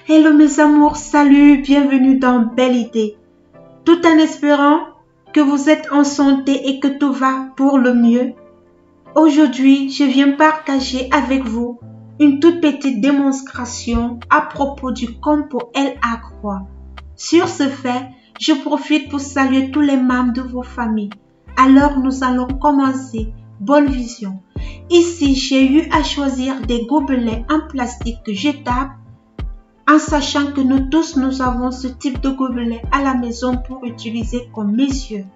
Hello mes amours, salut, bienvenue dans Belle Idée. Tout en espérant que vous êtes en santé et que tout va pour le mieux. Aujourd'hui, je viens partager avec vous une toute petite démonstration à propos du compo L à croix. Sur ce fait, je profite pour saluer tous les membres de vos familles. Alors nous allons commencer. Bonne vision. Ici, j'ai eu à choisir des gobelets en plastique jetables en sachant que nous tous nous avons ce type de gobelet à la maison pour utiliser comme messieurs.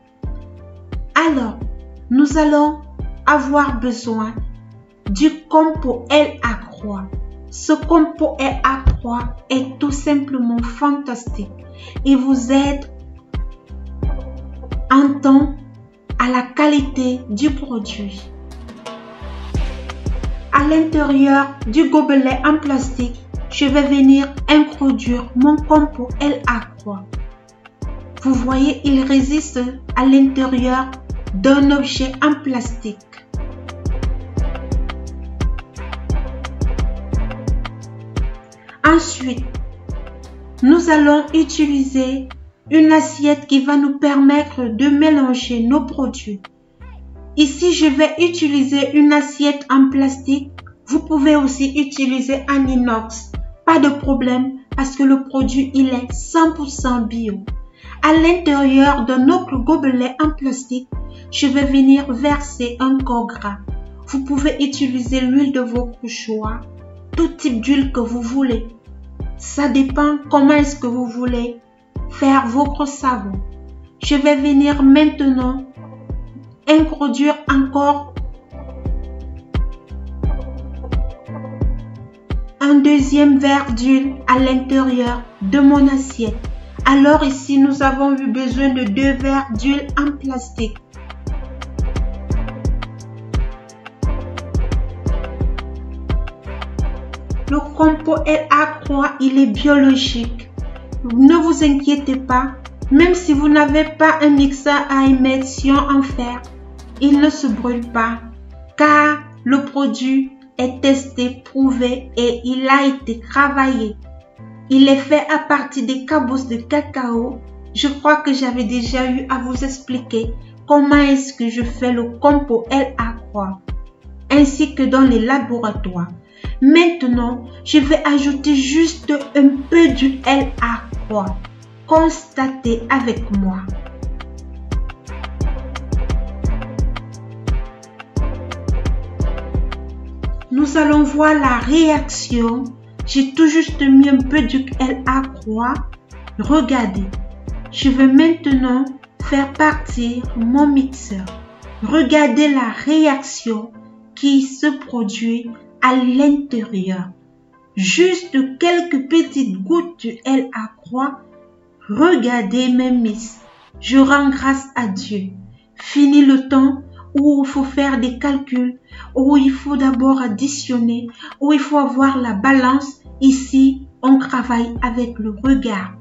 Alors, nous allons avoir besoin du compo L à croix. Ce compo L à croix est tout simplement fantastique et vous aide en temps à la qualité du produit. À l'intérieur du gobelet en plastique, je vais venir introduire mon compo L à croix. Vous voyez, il résiste à l'intérieur d'un objet en plastique. Ensuite, nous allons utiliser une assiette qui va nous permettre de mélanger nos produits. Ici, je vais utiliser une assiette en plastique. Vous pouvez aussi utiliser un inox. Pas de problème parce que le produit, il est 100% bio. À l'intérieur de notre gobelet en plastique, je vais venir verser un corps gras. Vous pouvez utiliser l'huile de votre choix, tout type d'huile que vous voulez. Ça dépend comment est-ce que vous voulez faire votre savon. Je vais venir maintenant introduire encore un deuxième verre d'huile à l'intérieur de mon assiette. Alors ici, nous avons eu besoin de 2 verres d'huile en plastique. Le compo L à croix, il est biologique. Ne vous inquiétez pas, même si vous n'avez pas un mixeur à immersion en fer, il ne se brûle pas car le produit est testé, prouvé et il a été travaillé. Il est fait à partir des cabousses de cacao. Je crois que j'avais déjà eu à vous expliquer comment est-ce que je fais le compo L à croix, ainsi que dans les laboratoires. Maintenant, je vais ajouter juste un peu du L à croix. Constatez avec moi. Nous allons voir la réaction. J'ai tout juste mis un peu du L à croix. Regardez. Je vais maintenant faire partir mon mixeur. Regardez la réaction qui se produit à l'intérieur. Juste quelques petites gouttes du L à croix. Regardez mes miss. Je rends grâce à Dieu. Fini le temps où il faut faire des calculs, où il faut d'abord additionner, où il faut avoir la balance. Ici, on travaille avec le regard.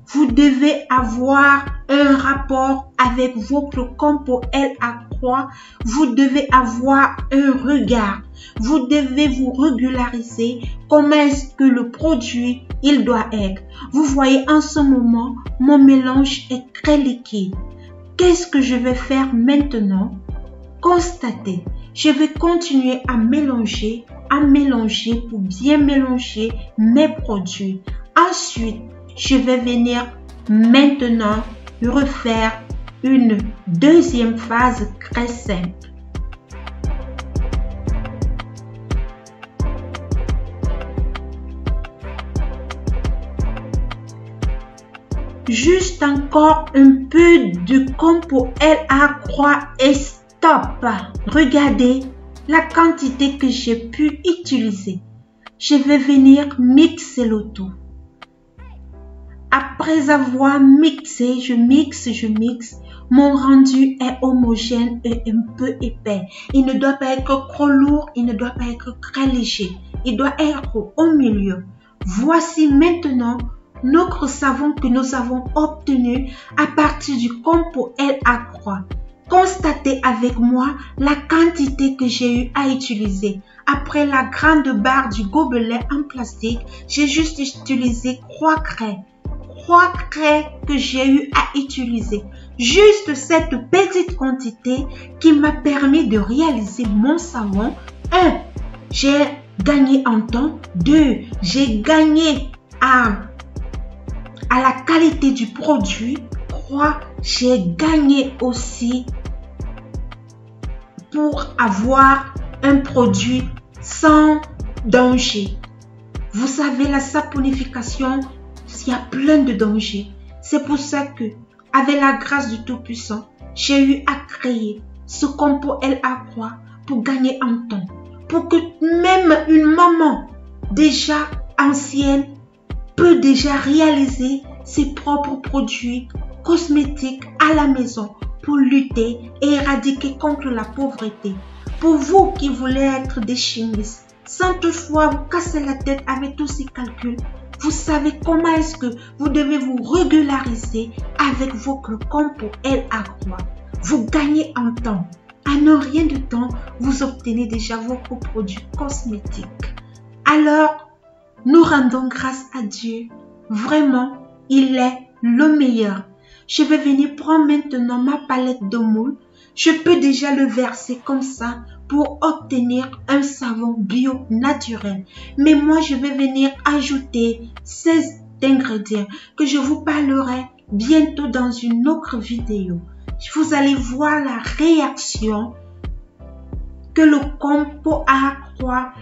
Vous devez avoir un rapport avec votre compo L à croix. Vous devez avoir un regard. Vous devez vous régulariser. Comment est-ce que le produit, il doit être. Vous voyez, en ce moment, mon mélange est très liquide. Qu'est-ce que je vais faire maintenant? Constatez. Je vais continuer à mélanger pour bien mélanger mes produits. Ensuite, je vais venir maintenant refaire une deuxième phase très simple. Juste encore un peu de compo L à croix et stop. Regardez la quantité que j'ai pu utiliser. Je vais venir mixer le tout. Après avoir mixé, je mixe, mon rendu est homogène et un peu épais. Il ne doit pas être trop lourd, il ne doit pas être très léger. Il doit être au milieu. Voici maintenant notre savon que nous avons obtenu à partir du compo L à croix. constatez avec moi la quantité que j'ai eu à utiliser. Après la grande barre du gobelet en plastique, j'ai juste utilisé 3 craies. 3 craies que j'ai eu à utiliser. Juste cette petite quantité qui m'a permis de réaliser mon savon. 1. J'ai gagné en temps. 2. J'ai gagné à la qualité du produit. 3. J'ai gagné aussi pour avoir un produit sans danger. Vous savez, la saponification, il y a plein de dangers. C'est pour ça que, avec la grâce du Tout-Puissant, j'ai eu à créer ce compo LA Croix pour gagner en temps. Pour que même une maman déjà ancienne peut déjà réaliser ses propres produits cosmétiques à la maison pour lutter et éradiquer contre la pauvreté. Pour vous qui voulez être des chimistes, sans toutefois vous casser la tête avec tous ces calculs, vous savez comment est-ce que vous devez vous régulariser avec votre compo LA Croix. Vous gagnez en temps. En un rien de temps, vous obtenez déjà vos produits cosmétiques. Alors, nous rendons grâce à Dieu. Vraiment, il est le meilleur. Je vais venir prendre maintenant ma palette de moule. Je peux déjà le verser comme ça pour obtenir un savon bio naturel. Mais moi, je vais venir ajouter ces ingrédients que je vous parlerai bientôt dans une autre vidéo. Vous allez voir la réaction que le compo LA Croix,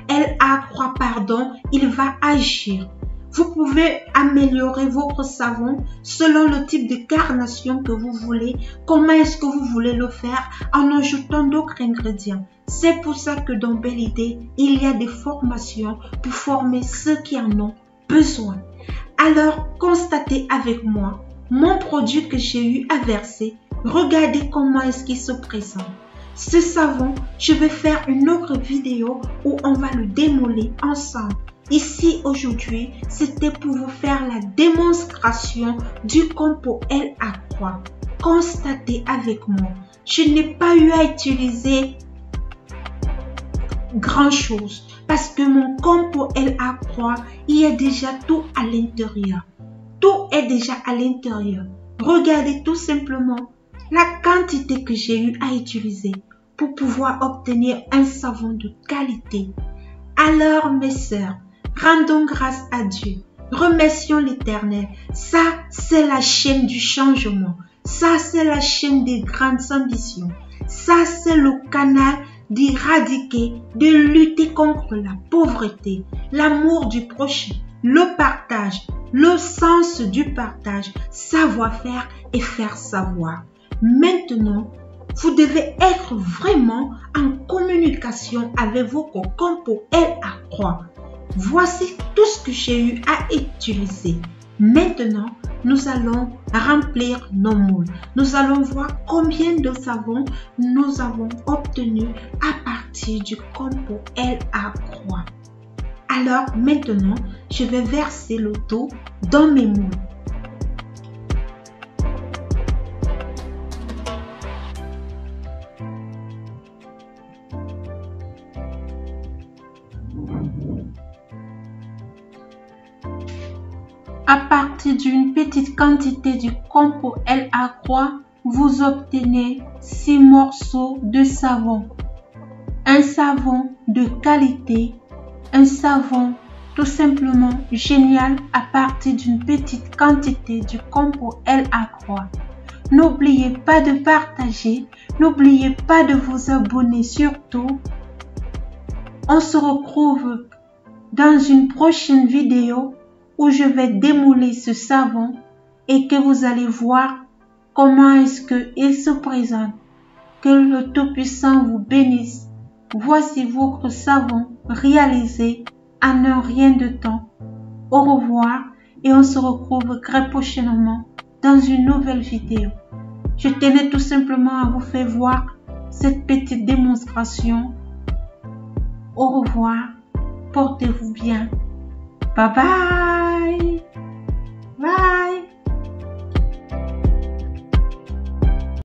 il va agir. Vous pouvez améliorer votre savon selon le type de carnation que vous voulez. Comment est-ce que vous voulez le faire en ajoutant d'autres ingrédients. C'est pour ça que dans Belle Idée, il y a des formations pour former ceux qui en ont besoin. Alors, constatez avec moi mon produit que j'ai eu à verser. Regardez comment est-ce qu'il se présente. Ce savon, je vais faire une autre vidéo où on va le démolir ensemble. Ici, aujourd'hui, c'était pour vous faire la démonstration du compo LA Croix. Constatez avec moi, je n'ai pas eu à utiliser grand-chose parce que mon compo LA Croix, il y a déjà tout à l'intérieur. Tout est déjà à l'intérieur. Regardez tout simplement la quantité que j'ai eu à utiliser pour pouvoir obtenir un savon de qualité. Alors, mes sœurs, rendons grâce à Dieu. Remercions l'Éternel. Ça, c'est la chaîne du changement. Ça, c'est la chaîne des grandes ambitions. Ça, c'est le canal d'éradiquer, de lutter contre la pauvreté, l'amour du prochain, le partage, le sens du partage, savoir-faire et faire savoir. Maintenant, vous devez être vraiment en communication avec vos compos LA Croix. Voici tout ce que j'ai eu à utiliser. Maintenant, nous allons remplir nos moules. Nous allons voir combien de savons nous avons obtenu à partir du compo LA Croix. Alors maintenant, je vais verser le tout dans mes moules. À partir d'une petite quantité du compo LA Croix, vous obtenez 6 morceaux de savon. Un savon de qualité, un savon tout simplement génial à partir d'une petite quantité du compo LA Croix. N'oubliez pas de partager, n'oubliez pas de vous abonner surtout. On se retrouve dans une prochaine vidéo où je vais démouler ce savon et que vous allez voir comment est-ce qu'il se présente. Que le Tout-Puissant vous bénisse. Voici votre savon réalisé en un rien de temps. Au revoir et on se retrouve très prochainement dans une nouvelle vidéo. Je tenais tout simplement à vous faire voir cette petite démonstration. Au revoir. Portez-vous bien. Bye bye. Bye.